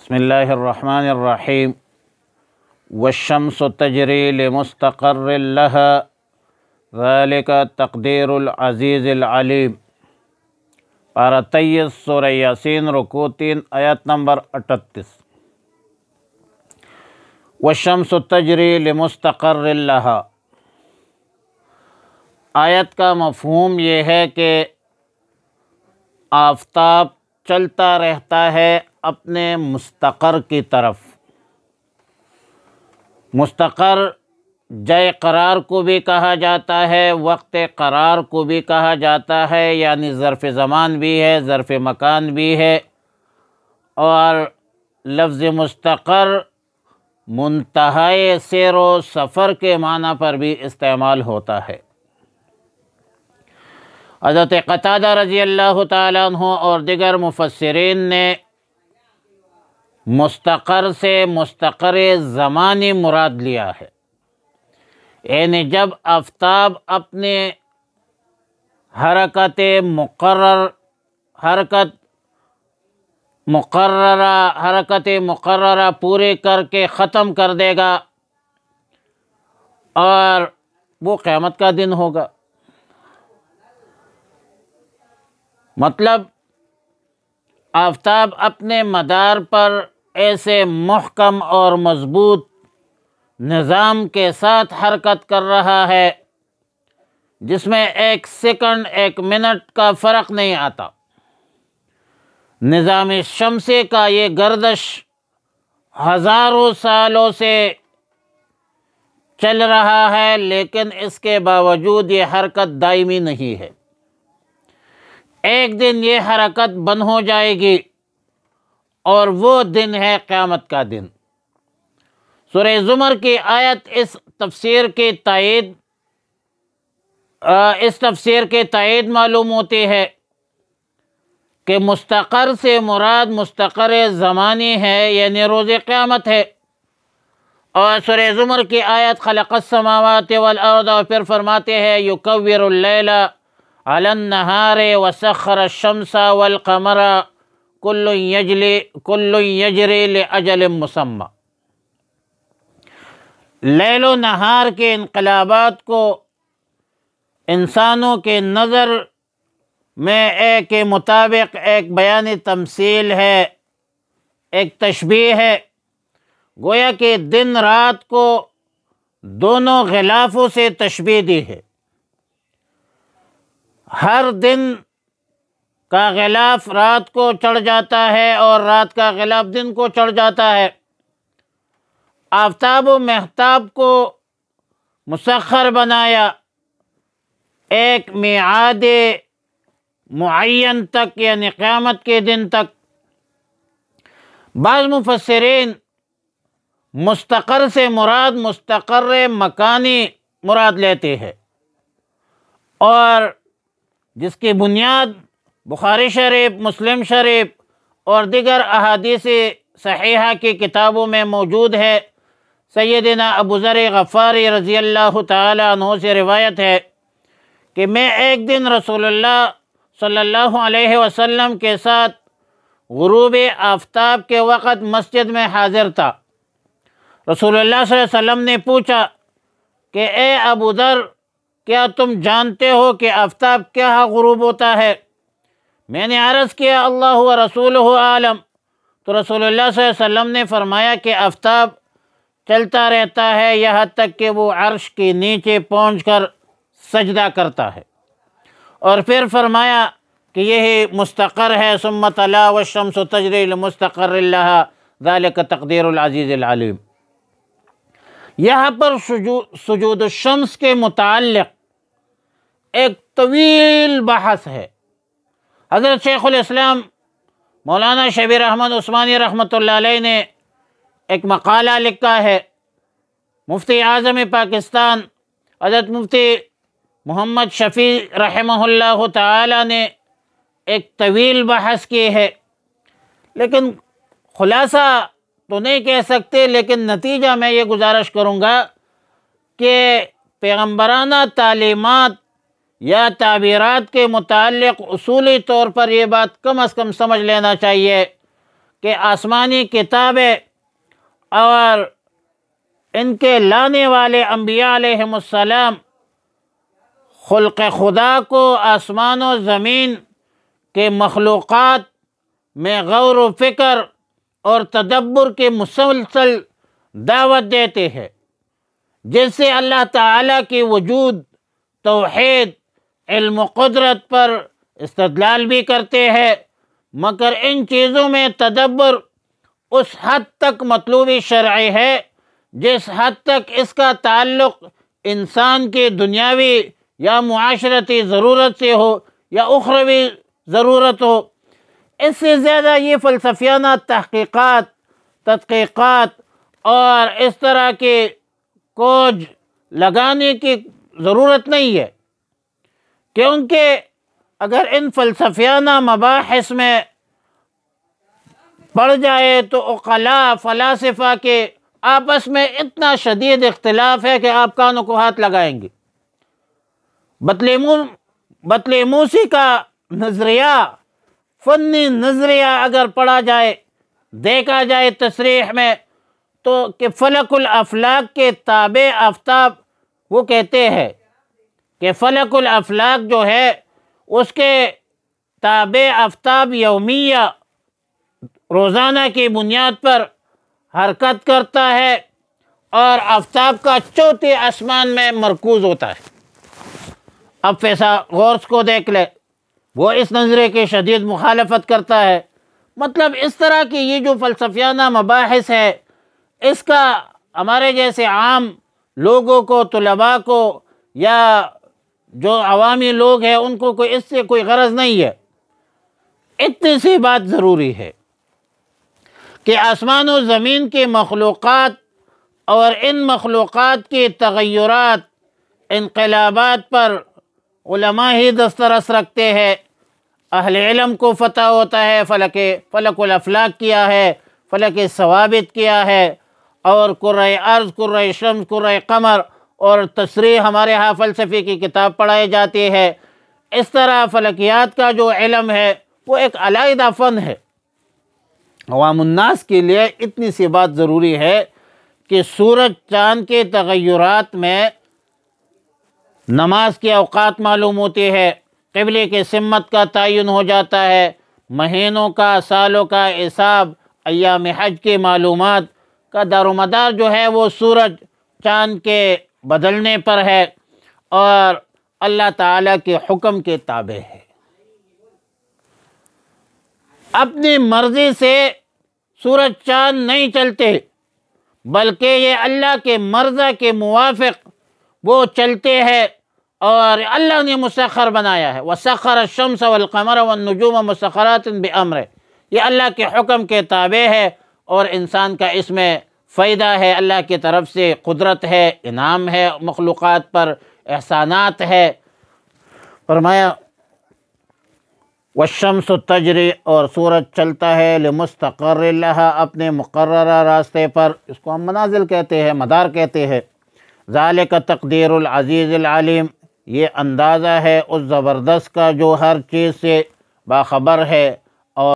بسم اللہ الرحمن الرحیم والشمس تجری لمستقر لها ذالک تقدیر العزیز العلیم۔ پارہ 23 سورہ یاسین رکوع 3 آیت نمبر 38۔ والشمس تجری لمستقر لها، آیت کا مفہوم یہ ہے کہ آفتاب چلتا رہتا ہے اپنے مستقر کی طرف۔ مستقر جائے قرار کو بھی کہا جاتا ہے، وقت قرار کو بھی کہا جاتا ہے، یعنی ظرف زمان بھی ہے، ظرف مکان بھی ہے، اور لفظ مستقر منتہائے سیر و سفر کے معنی پر بھی استعمال ہوتا ہے۔ حضرت قتادہ رضی اللہ تعالیٰ عنہ اور دیگر مفسرین نے مستقر سے مستقر زمانی مراد لیا ہے، یعنی جب آفتاب اپنے حرکت مقررہ پورے کر کے ختم کر دے گا، اور وہ قیامت کا دن ہوگا۔ مطلب آفتاب اپنے مدار پر ایسے محکم اور مضبوط نظام کے ساتھ حرکت کر رہا ہے جس میں ایک سیکنڈ ایک منٹ کا فرق نہیں آتا۔ نظام شمسی کا یہ گردش ہزاروں سالوں سے چل رہا ہے، لیکن اس کے باوجود یہ حرکت دائمی نہیں ہے۔ ایک دن یہ حرکت بند ہو جائے گی، اور وہ دن ہے قیامت کا دن۔ سورہ زمر کی آیت اس تفسیر کے تائید معلوم ہوتی ہے کہ مستقر سے مراد مستقر زمانی ہے، یعنی روز قیامت ہے۔ اور سورہ زمر کی آیت خلق السماوات والارض، اور پھر فرماتے ہیں یکور اللیل علی النہار وسخر الشمس والقمر کل یجری لاجل مسمی۔ لیل و نہار کے انقلابات کو انسانوں کے نظر میں ایک کے مطابق ایک بیانی تمثیل ہے، ایک تشبیہ ہے، گویا کہ دن رات کو دونوں غلافوں سے تشبیہ دی ہے۔ ہر دن کا غلاف رات کو چڑھ جاتا ہے، اور رات کا غلاف دن کو چڑھ جاتا ہے۔ آفتاب و مہتاب کو مسخر بنایا ایک میعاد معین تک، یعنی قیامت کے دن تک۔ بعض مفسرین مستقر سے مراد مستقر مکانی مراد لیتے ہیں، اور جس کی بنیاد بخاری شریف، مسلم شریف اور دیگر احادیث صحیحہ کی کتابوں میں موجود ہے۔ سیدنا ابو ذر غفاری رضی اللہ تعالی عنہ سے روایت ہے کہ میں ایک دن رسول اللہ صلی اللہ علیہ وسلم کے ساتھ غروب آفتاب کے وقت مسجد میں حاضر تھا۔ رسول اللہ صلی اللہ علیہ وسلم نے پوچھا کہ اے ابو ذر، کیا تم جانتے ہو کہ آفتاب کیا غروب ہوتا ہے؟ میں نے عرض کیا اللہ و رسولہ عالم۔ تو رسول اللہ صلی اللہ علیہ وسلم نے فرمایا کہ آفتاب چلتا رہتا ہے یہاں تک کہ وہ عرش کے نیچے پہنچ کر سجدہ کرتا ہے، اور پھر فرمایا کہ یہی مستقر ہے۔ ثم تلا والشمس تجری لمستقر لها ذالک تقدیر العزیز العلیم۔ یہاں پر سجود الشمس کے متعلق ایک طویل بحث ہے۔ حضرت شیخ الاسلام مولانا شبیر احمد عثمانی رحمۃ اللہ علیہ نے ایک مقالہ لکھا ہے۔ مفتی اعظم پاکستان حضرت مفتی محمد شفیع رحمہ اللہ تعالی نے ایک طویل بحث کی ہے، لیکن خلاصہ تو نہیں کہہ سکتے، لیکن نتیجہ میں یہ گزارش کروں گا کہ پیغمبرانہ تعلیمات یا تعبیرات کے متعلق اصولی طور پر یہ بات کم از کم سمجھ لینا چاہیے کہ آسمانی کتابیں اور ان کے لانے والے انبیاء علیہم السلام خلق خدا کو آسمان و زمین کے مخلوقات میں غور و فکر اور تدبر کے مسلسل دعوت دیتے ہیں، جس سے اللہ تعالیٰ کی وجود، توحید، علم و قدرت پر استدلال بھی کرتے ہیں، مگر ان چیزوں میں تدبر اس حد تک مطلوب شرعی ہے جس حد تک اس کا تعلق انسان کی دنیاوی یا معاشرتی ضرورت سے ہو یا اخروی ضرورت ہو۔ اس سے زیادہ یہ فلسفیانہ تحقیقات، تدقیقات اور اس طرح کے کھوج لگانے کی ضرورت نہیں ہے، کیونکہ اگر ان فلسفیانہ مباحث میں پڑ جائے تو عقلاء، فلاسفہ کے آپس میں اتنا شدید اختلاف ہے کہ آپ کانوں کو ہاتھ لگائیں گے۔ بطلیموسی کا نظریہ، فنی نظریہ اگر پڑھا جائے، دیکھا جائے تصریح میں، تو کہ فلک الافلاک کے تابع آفتاب، وہ کہتے ہیں کہ فلک الافلاک جو ہے اس کے تابع آفتاب یومیہ، روزانہ کی بنیاد پر حرکت کرتا ہے اور آفتاب کا چوتھے آسمان میں مرکوز ہوتا ہے۔ اب فیثاغورس کو دیکھ لے، وہ اس نظریے کی شدید مخالفت کرتا ہے۔ مطلب اس طرح کی یہ جو فلسفیانہ مباحث ہے، اس کا ہمارے جیسے عام لوگوں کو، طلباء کو یا جو عوامی لوگ ہیں ان کو اس سے کوئی غرض نہیں ہے۔ اتنی سی بات ضروری ہے کہ آسمان و زمین کی مخلوقات اور ان مخلوقات کی تغیرات، انقلابات پر علماء ہی دسترس رکھتے ہیں۔ اہل علم کو فتح ہوتا ہے، فلک الافلاک کیا ہے، فلک ثوابت کیا ہے، اور کرۂ ارض، کرۂ شمس، کرۂ قمر اور تصریح ہمارے ہاں فلسفے کی کتاب پڑھائی جاتی ہے۔ اس طرح فلکیات کا جو علم ہے وہ ایک علیحدہ فن ہے۔ عوام الناس کے لیے اتنی سی بات ضروری ہے کہ سورج چاند کے تغیرات میں نماز کے اوقات معلوم ہوتے ہیں، قبلے کے سمت کا تعین ہو جاتا ہے، مہینوں کا، سالوں کا حساب، ایام حج کی معلومات کا دار و مدار جو ہے وہ سورج چاند کے بدلنے پر ہے اور اللہ تعالیٰ کے حکم کے تابع ہے۔ اپنی مرضی سے سورج چاند نہیں چلتے، بلکہ یہ اللہ کے مرضی کے موافق وہ چلتے ہیں، اور اللہ نے مسخر بنایا ہے۔ وَسَخَّرَ الشَّمْسَ وَالْقَمَرَ وَالنُّجُومَ مُسَخَّرَاتٍ بِأَمْرِهِ، یہ اللہ کے حکم کے تابع ہے، اور انسان کا اس میں فائدہ ہے، اللہ کی طرف سے قدرت ہے، انعام ہے، مخلوقات پر احسانات ہے۔ فرمایا وَالشَّمْسُ تَجْرِي، اور سورج چلتا ہے لِمُسْتَقَرٍّ لَهَا، اپنے مقررہ راستے پر، اس کو ہم منازل کہتے ہیں، مدار کہتے ہیں۔ ذَلِكَ تَقْدِيرُ الْعَزِيزِ الْعَلِيمِ، یہ اندازہ ہے اس زبردست کا جو ہر چیز سے باخبر ہے،